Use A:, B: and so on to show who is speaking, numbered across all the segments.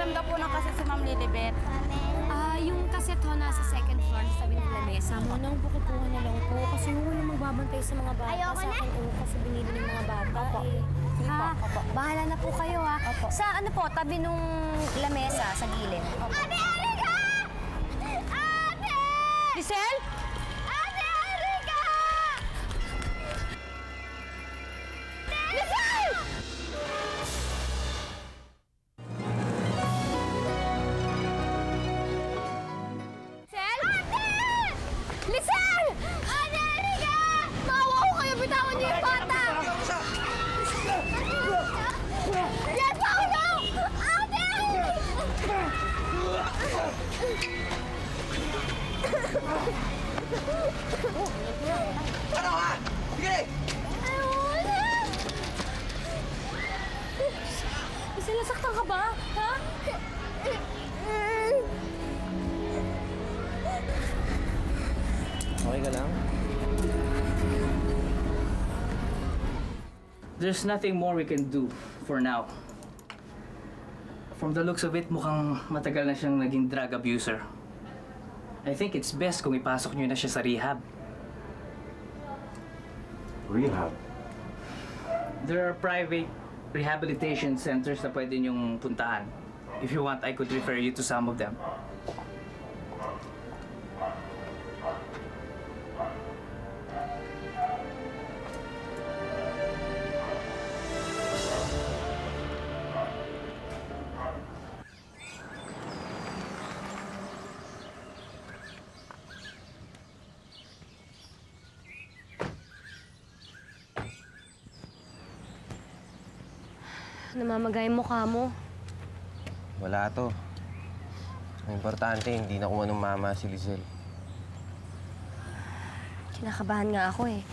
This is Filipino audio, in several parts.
A: Nagpapaalam daw po ng kasi si Ma'am Lilibet.
B: Yung kaset ho nasa second floor, sabi ng lamesa. Manang bukukuha na lang po kasi yung walang magbabantay sa mga bata.
A: Ayoko
B: sa
A: na.
B: akin, kasi binili ng mga bata eh. Bahala na po kayo ha. Sa ano po, tabi nung lamesa sa gilid.
A: Ate Erika! Ate!
B: Giselle?
A: Ate Erika! Giselle! Lisel! Ate Erika! Maawa ko kayo, bitawan niyo yung bata! Yan, Paolo! Ate!
C: Ano ha? Sige!
B: Giselle, nasaktan ka ba? Ha?
C: Okay ka lang?
D: There's nothing more we can do for now. From the looks of it, mukhang matagal na siyang naging drug abuser. I think it's best kung ipasok niyo na siya sa rehab.
E: Rehab?
D: There are private rehabilitation centers na pwede niyong puntahan. If you want, I could refer you to some of them.
B: Namamagay yung mukha mo.
E: Wala to. Ang importante, hindi nakuha ng mama si Lizelle.
B: Kinakabahan nga ako eh.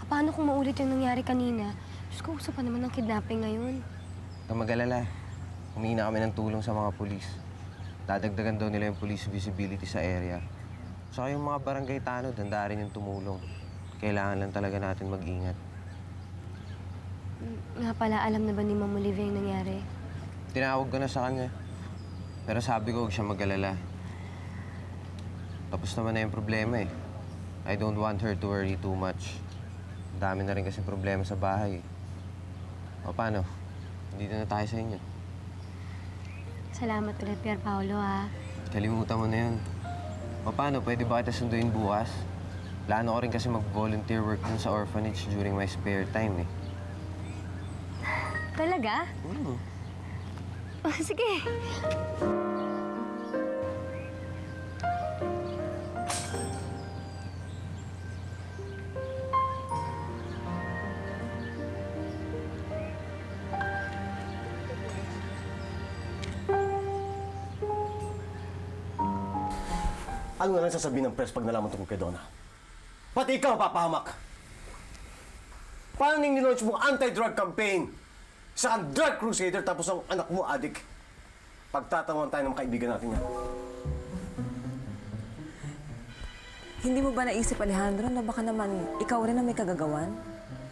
B: Paano kung maulit yung nangyari kanina? Diyos ko, uso pa naman ng kidnapping ngayon.
E: Huwag mag-alala. Humingi na kami ng tulong sa mga pulis. Dadagdagan daw nila yung police visibility sa area. Saka yung mga barangay tanod, handa rin yung tumulong. Kailangan lang talaga natin mag-ingat.
B: Nga pala, alam na ba ni Ma'am Olivia yung nangyari?
E: Tinawag ko na sa kanya. Pero sabi ko, huwag siya mag-alala. Tapos naman na yung problema eh. I don't want her to worry too much. Dami na rin kasi problema sa bahay. O paano? Dito na tayo sa inyo.
B: Salamat ulit, Pier Paolo, ha?
E: Kalimutan mo na yun. O paano? Pwede ba kita sunduin bukas? Plano ko rin kasi mag-volunteer work dun sa orphanage during my spare time eh.
B: Talaga? Oh, sige.
F: Ano na lang sasabihin ng press pag nalaman tungkol kay Donna? Pati ikaw, papahamak! Paano nang nilaunch mong anti-drug campaign? Isa kang drug crusader tapos ang anak mo, adik. Pagtatawan tayo ng kaibigan natin yan.
G: Hindi mo ba naisip, Alejandro, na baka naman ikaw rin ang may kagagawan?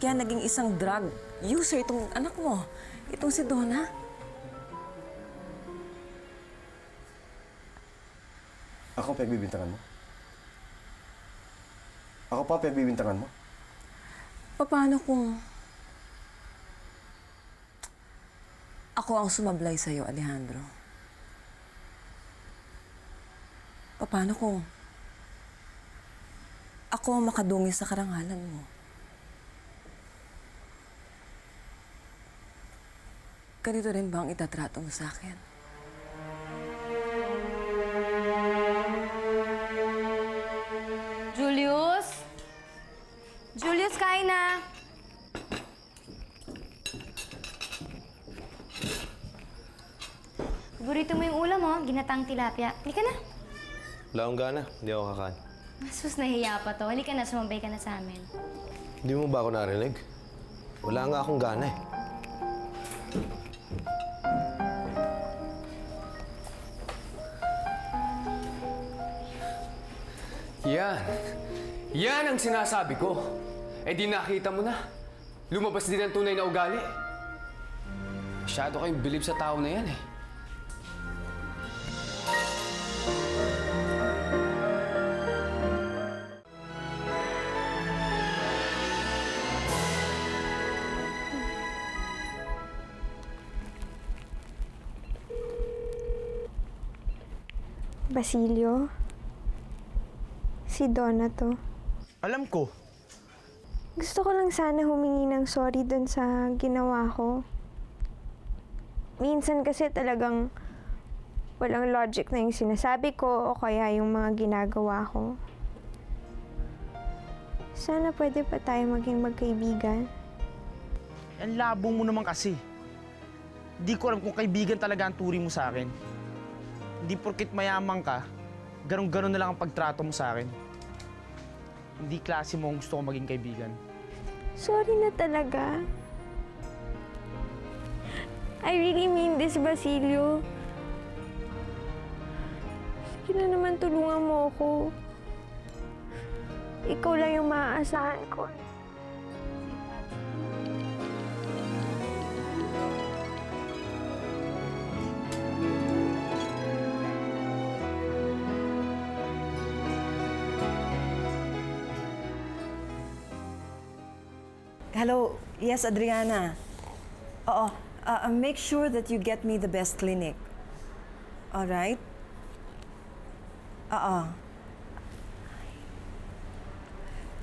G: Kaya naging isang drug user itong anak mo, itong si Donna?
F: Ako pagbibintangan mo? Ako pa pagbibintangan mo?
G: Paano kung ako ang sumablay sa'yo, Alejandro? Paano kung ako ang makadungi sa karangalan mo? Ganito rin ba ang itatrato mo sa akin?
B: Julius? Julius, kain na. Paborito mo yung ulam, oh. Ginatang tilapia. Halika na.
E: Wala akong gana. Hindi ako kakain.
B: Sus, nahiya pa to. Halika na, sumabay ka na sa amin.
E: Hindi mo ba ako narinig? Wala nga akong gana eh.
H: Yan. Yan ang sinasabi ko. Eh di nakita mo na. Lumabas din ang tunay na ugali. Masyado kayong bilib sa tao na yan eh.
I: Basilio? Si Donna to.
J: Alam ko.
I: Gusto ko lang sana humingi ng sorry dun sa ginawa ko. Minsan kasi talagang walang logic na yung sinasabi ko o kaya yung mga ginagawa ko. Sana pwede pa tayo maging magkaibigan.
J: Ang labo mo naman kasi. Hindi ko alam kung kaibigan talaga ang turing mo sa akin. Hindi porkit mayaman ka, ganun-ganun na lang ang pagtrato mo sa akin. Hindi klase mo ang gusto ko maging kaibigan.
I: Sorry na talaga. I really mean this, Basilio. Sige na naman, tulungan mo ako. Ikaw lang yung maaasahan ko.
G: Hello, yes, Adriana. Oo, make sure that you get me the best clinic. All right? Oo.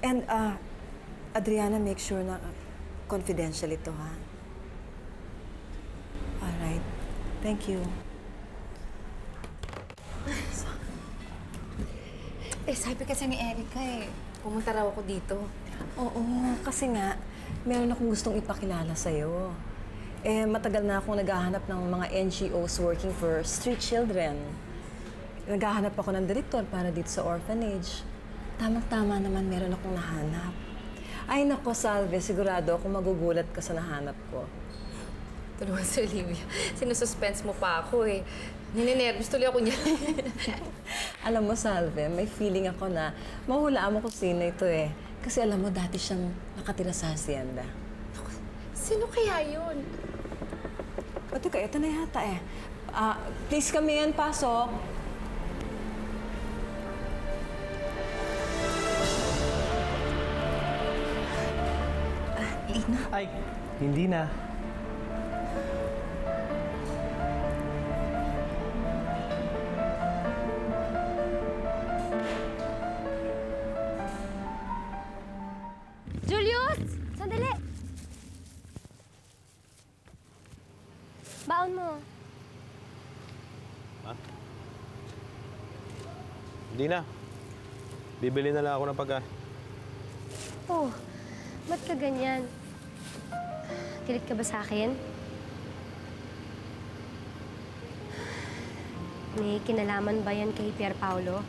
G: And, Adriana, make sure na confidential ito, ha? All right. Thank you.
B: Sabi kasi ni Erica pumunta raw ako dito.
G: Oo, kasi nga, meron akong gustong ipakilala sa'yo. Matagal na akong naghahanap ng mga NGOs working for street children. Naghahanap ako ng direktor para dito sa orphanage. Tamang-tama naman meron akong nahanap. Ay nako, Salve, sigurado ako magugulat ka sa nahanap ko.
A: Tulungan si Olivia. Sinususpense mo pa ako Ninenervous tuloy ako niya.
G: Alam mo, Salve, may feeling ako na mahulaan mo kung sino ito Kasi alam mo, dati siyang nakatira sa hacienda.
A: Sino kaya yun?
G: O, teka, ito na yata please come in, pasok.
B: Lina.
J: Ay, hindi na.
B: Julius! Sandali! Baon mo.
K: Hindi na. Bibili na lang ako ng pagkain.
B: Oh, ba't ka ganyan? Kilit ka ba sa akin? May kinalaman ba yan kay Pier Paolo?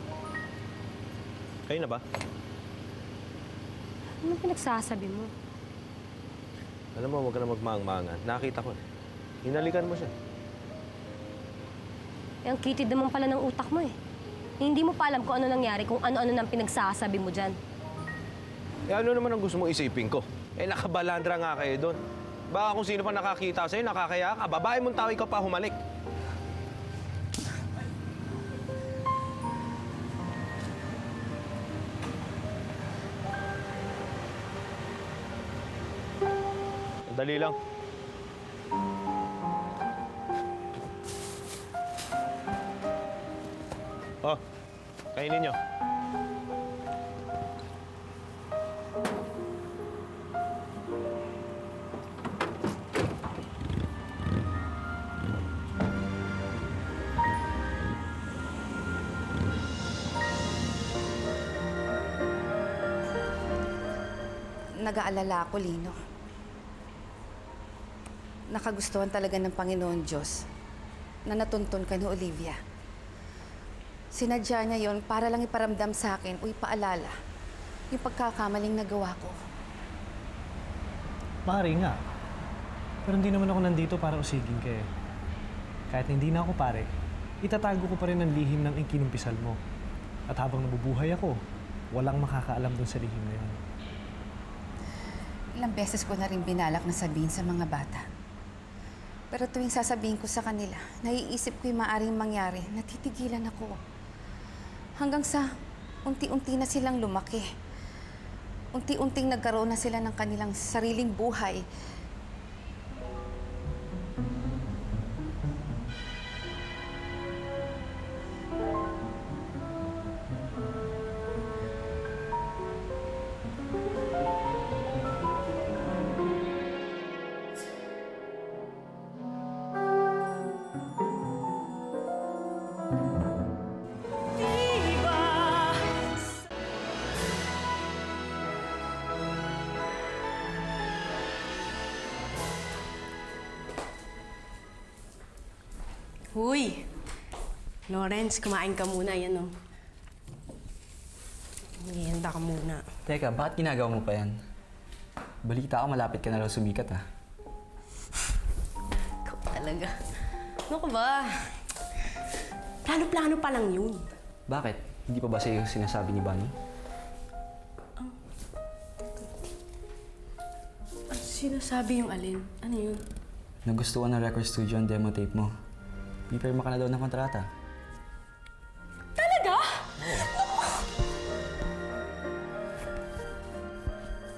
K: Kayo na ba?
B: Anong pinagsasabi mo?
K: Alam mo, huwag ka na magmaang-maangan. Nakita ko. Hinalikan mo siya.
B: Ang kitid naman pala ng utak mo Hindi mo pa alam kung ano nangyari, kung ano-ano nang pinagsasabi mo dyan.
K: Ano naman ang gusto mong isipin ko? Nakabalandra nga kayo doon. Baka kung sino pa nakakita sa'yo, nakakaya ka. Babae mong tao, ikaw pa humalik. Dali lang. Oh, kainin nyo.
L: Nag-aalala ako, Lino. Nakagustuhan talaga ng Panginoon Diyos na natuntun ka ni Olivia. Sinadya niya yon para lang iparamdam sa akin o ipaalala yung pagkakamaling nagawa ko.
M: Pare nga. Pero hindi naman ako nandito para usigin ka Kahit hindi na ako pare, itatago ko pa rin ang lihim ng ikinumpisal mo. At habang nabubuhay ako, walang makakaalam dun sa lihim na yun.
L: Ilang beses ko na rin binalak na sabihin sa mga bata. Pero tuwing sasabihin ko sa kanila, naiisip ko yung maaaring mangyari, natitigilan ako. Hanggang sa unti-unti na silang lumaki. Unti-unting nagkaroon na sila ng kanilang sariling buhay.
N: Huy! Lawrence, kumain ka muna. Yan, oh. Hihanda ka muna.
O: Teka, bakit ginagawa mo pa yan? Balita ako, malapit ka na raw sumikat, ha?
N: Ikaw talaga. Ano ka ba? Plano-plano pa lang yun.
O: Bakit? Hindi pa ba sa'yo sinasabi ni Bunny?
N: Ano sinasabi yung alin? Ano yun?
O: Nagustuhan ng record studio ang demo tape mo. Pipirma ka na daw ng kontrata.
N: Talaga?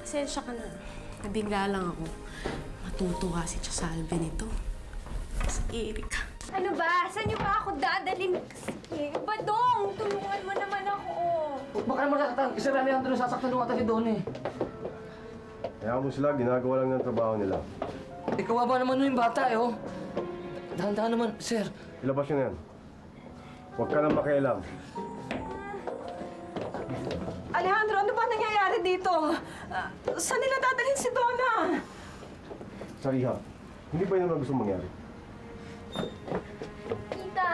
N: Pasensya ka na. Nabigla lang ako. Matutuwa si Chasalve nito. Si Erika.
B: Ano ba? Saan niyo ba ako dadalhin? Sige, Badong! Tulungan mo naman ako.
C: Baka naman nasaktan. Isa na niyan doon sasaktan doon ata si Don eh.
F: Kaya mo sila, ginagawa lang ng trabaho nila.
C: Ikaw ba naman yung bata eh, oh. Dahan-dahan naman, sir.
F: Ilabas nyo na yan. Huwag ka nang makialam.
G: Alejandro, ano ba nangyayari dito? Saan nila dadalhin si Donna?
F: Sariha, hindi ba yun naman gusto mangyari?
A: Tita,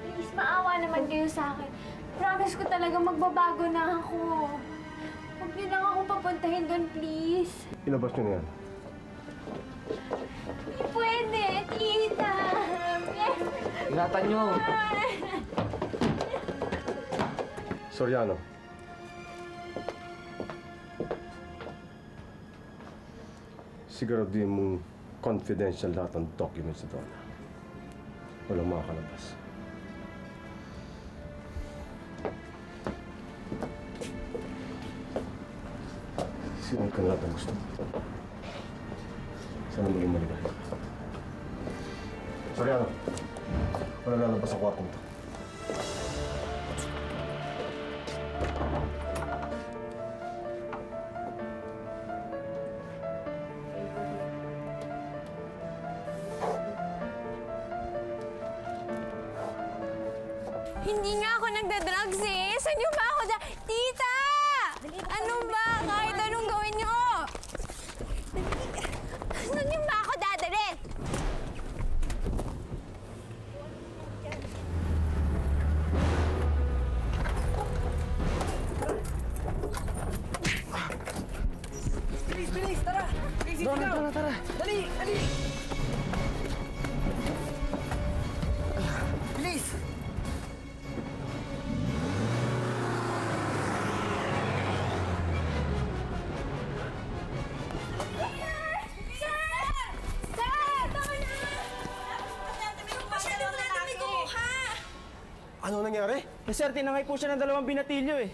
A: please, maawa naman kayo sa akin. Promise ko talaga magbabago na ako. Huwag niyo lang ako papuntahin doon, please.
F: Ilabas nyo na yan.
A: Hindi pwede, tita.
C: Ingatan nyo.
F: Soriano. Siguraduhin mong confidential lahat ng documents ito. Walang makakalabas. Sinunod ka na lahat ang gusto mo. Sana maging maligaya. Soriano, wala lalabas sa kwartong ito.
A: Hindi nga ako nagda-drugs eh. Saan niyo ba ako Tita! Ano ba? Kahit anong gawin niyo. Saan niyo ba ako dadalhin?
C: Bilis, tara! Donna, tara. Dali! Bilis!
F: Ano nangyari?
J: Sir, tinangay po siya ng 2 binatilyo eh.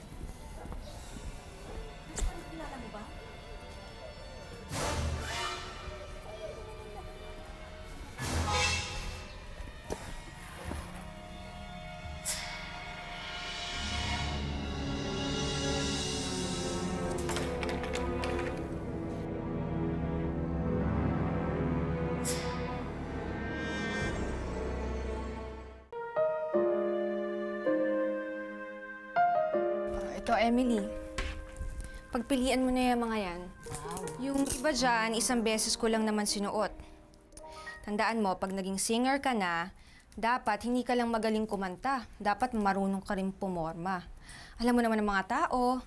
L: Ito, Emily. Pagpilian mo na yung mga yan. Yung iba dyan, 1 beses ko lang naman sinuot. Tandaan mo, pag naging singer ka na, dapat hindi ka lang magaling kumanta. Dapat marunong ka rin pumorma. Alam mo naman ng mga tao,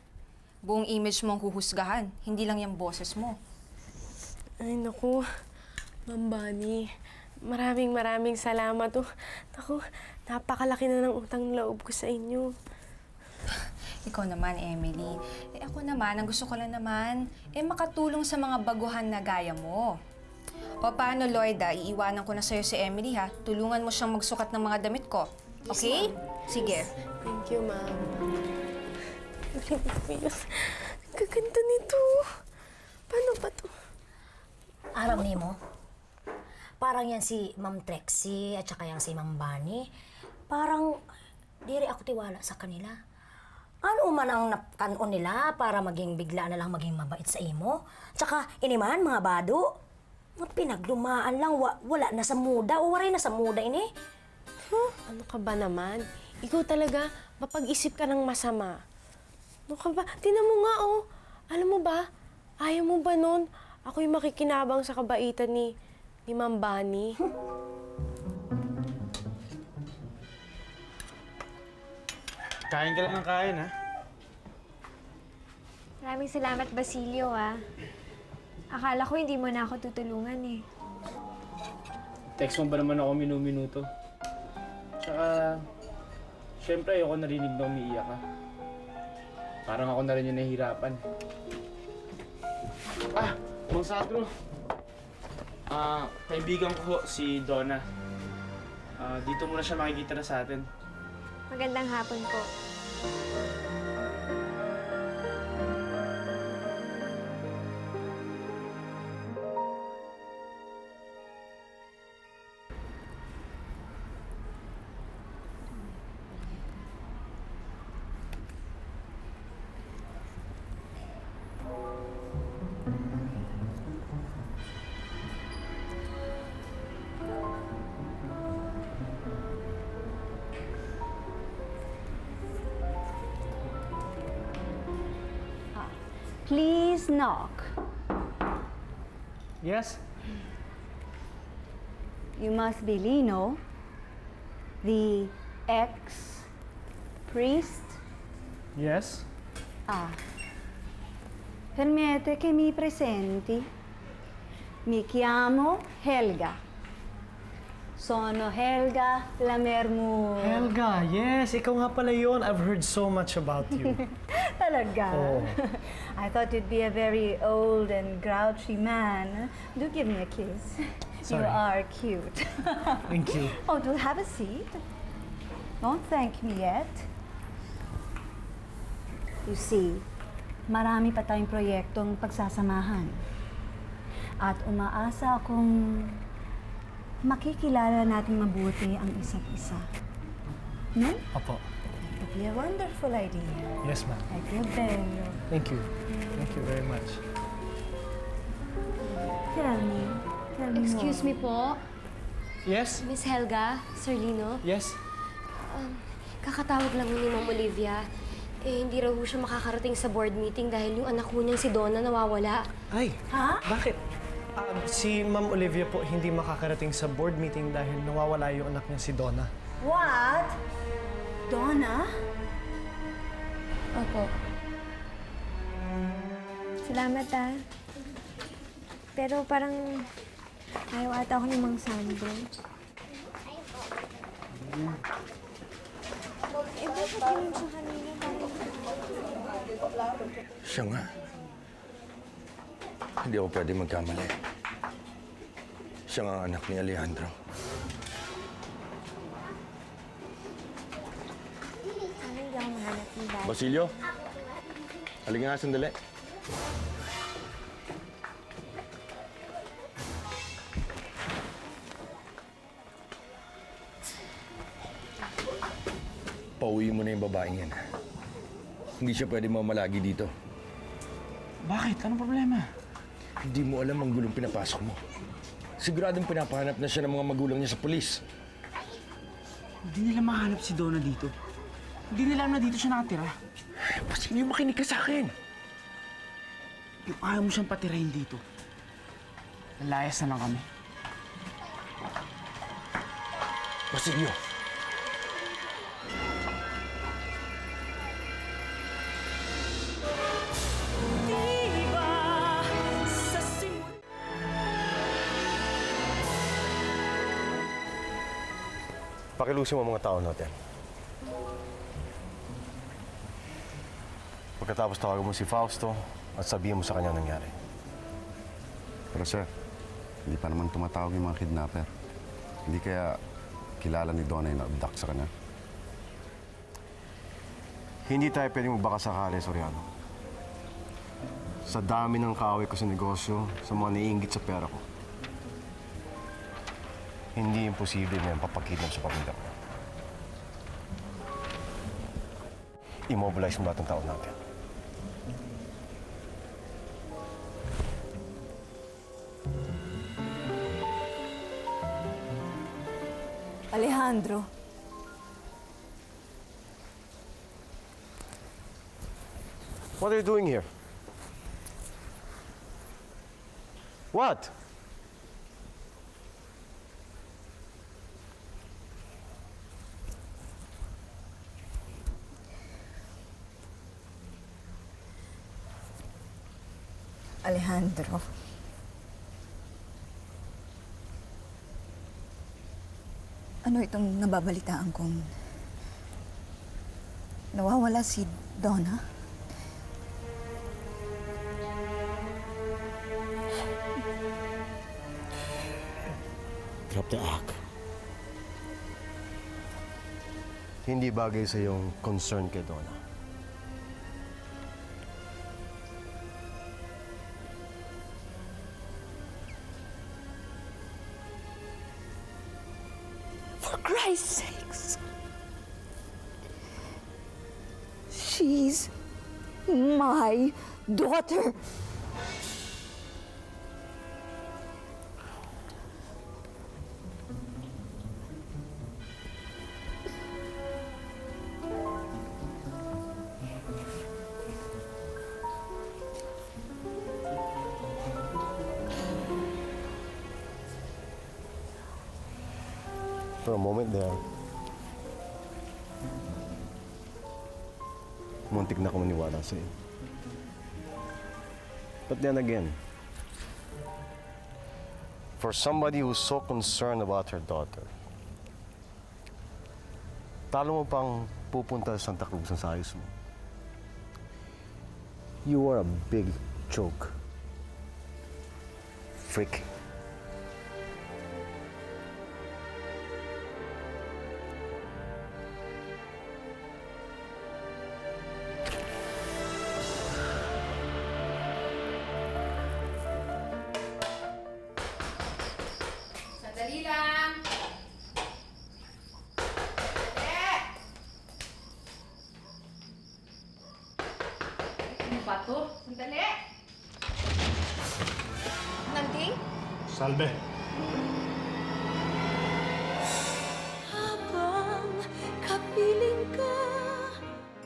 L: buong image mo ang huhusgahan, hindi lang yung boses mo.
N: Ay, naku. Ma'am Bunny, maraming salamat. Oh, naku, napakalaki na ng utang loob ko sa inyo.
L: Ikaw naman, Emily. Ako naman, ang gusto ko lang naman, makatulong sa mga baguhan na gaya mo. O paano, Lloyda? Iiwanan ko na sa'yo si Emily, ha? Tulungan mo siyang magsukat ng mga damit ko. Okay? Sige.
N: Thank you, ma'am. Gaganda nito. Paano ba to?
B: Aram ni mo? Parang yan si Ma'am Trixie at saka yan si Ma'am Bunny. Parang di rin ako tiwala sa kanila. Ano man ang napkanon nila para maging bigla na lang maging mabait sa imo? Tsaka iniman, mga bado. Mga pinaglumaan lang, wala na sa muda o waray na sa muda ini.
N: Ano ka ba naman? Ikaw talaga, mapag-isip ka ng masama. Ano ka ba? Tingnan mo nga, oh. Alam mo ba, ayaw mo ba nun? Ako yung makikinabang sa kabaitan ni Ma'am Bunny.
J: Kain ka lang ng kain, ha?
A: Maraming salamat, Basilio, ah. Akala ko hindi mo na ako tutulungan, eh.
J: Text mo ba naman ako minuto? Tsaka, syempre ayoko narinig na umiiyak ka. Parang ako na rin yung nahihirapan. Mang Sandro. Kaibigan ko si Donna. Dito muna siya makikita na sa atin.
A: Magandang hapon po.
P: Please knock.
M: Yes?
P: You must be Lino, the ex-priest.
M: Yes?
P: Permette che mi presenti. Mi chiamo Helga. Sono Helga Lamermoor.
M: Helga, yes! Ikaw nga pala yun. I've heard so much about you.
P: Talaga?
M: Oh.
P: I thought you'd be a very old and grouchy man. Do give me a kiss.
M: Sorry.
P: You are cute.
M: Thank you.
P: Oh, do have a seat. Don't thank me yet. You see, marami pa tayong proyektong pagsasamahan. At umaasa akong makikilala natin mabuti ang isa't isa. No?
M: Apo.
P: It would be a wonderful idea.
M: Yes, ma'am.
P: I feel bello.
M: Thank you. Thank you very much.
P: Tell me
N: Excuse me po,
M: Yes?
N: Miss Helga, Sir Lino.
M: Yes?
N: Kakatawag lang ni Ma'am Olivia. Hindi raw ho siya makakarating sa board meeting dahil yung anak ho niyang si Donna nawawala.
M: Ay, bakit? Si Ma'am Olivia po hindi makakarating sa board meeting dahil nawawala yung anak niya si Donna.
P: What? Donna?
N: Opo.
A: Salamat, ah. Pero parang ayaw ata ako ni Mang Sandro. Bakit yun siya kanina?
Q: Siya nga. Hindi ako pwede magkamali. Siya nga ang anak ni Alejandro.
A: Sana hindi ako mahanap ni Dad.
Q: Basilio, halika nga sandali. Pauwi mo na yung babaeng yan. Hindi siya pwede mamalagi dito.
J: Bakit? Anong problema?
Q: Hindi mo alam ang gulong pinapasok mo. Siguradong pinapahanap na siya ng mga magulang niya sa pulis.
J: Hindi nila mahanap si Donna dito. Hindi nila alam na dito siya nakatira.
Q: Basilio, makinig ka sa akin.
J: Yung ayaw mo siyang patirahin dito. Lalayas na lang kami.
Q: Basilio.
F: Pakilusin mo mga tao natin. Pagkatapos tawagan mo si Fausto at sabihin mo sa kanya nangyari.
R: Pero sir, hindi pa naman tumatawag yung mga kidnapper. Hindi kaya kilala ni Donna yung na-abduct sa kanya?
F: Hindi tayo pwedeng magbaka sakali, Soriano. Sa dami ng kaaway ko sa negosyo, sa mga naiinggit sa pera ko, hindi imposible na yung papakidnap sa pamilya ko. Immobilize mo lahat ng tao natin.
P: Alejandro.
F: What are you doing here? What?
P: Alejandro. Ano itong nababalitaan kong nawawala si Donna?
F: Drop the act. Hindi bagay sa yung concern kay Donna.
P: For Christ's sakes. She's my daughter.
F: For a moment there, muntik na ako maniwala sa'yo. But then again, for somebody who's so concerned about her daughter, talo mo pang pupunta sa Santa Cruz sa ayos mo. You are a big joke. Freak.
L: Sandali lang! Ano ba to? Sandali! Nanding?
M: Salve.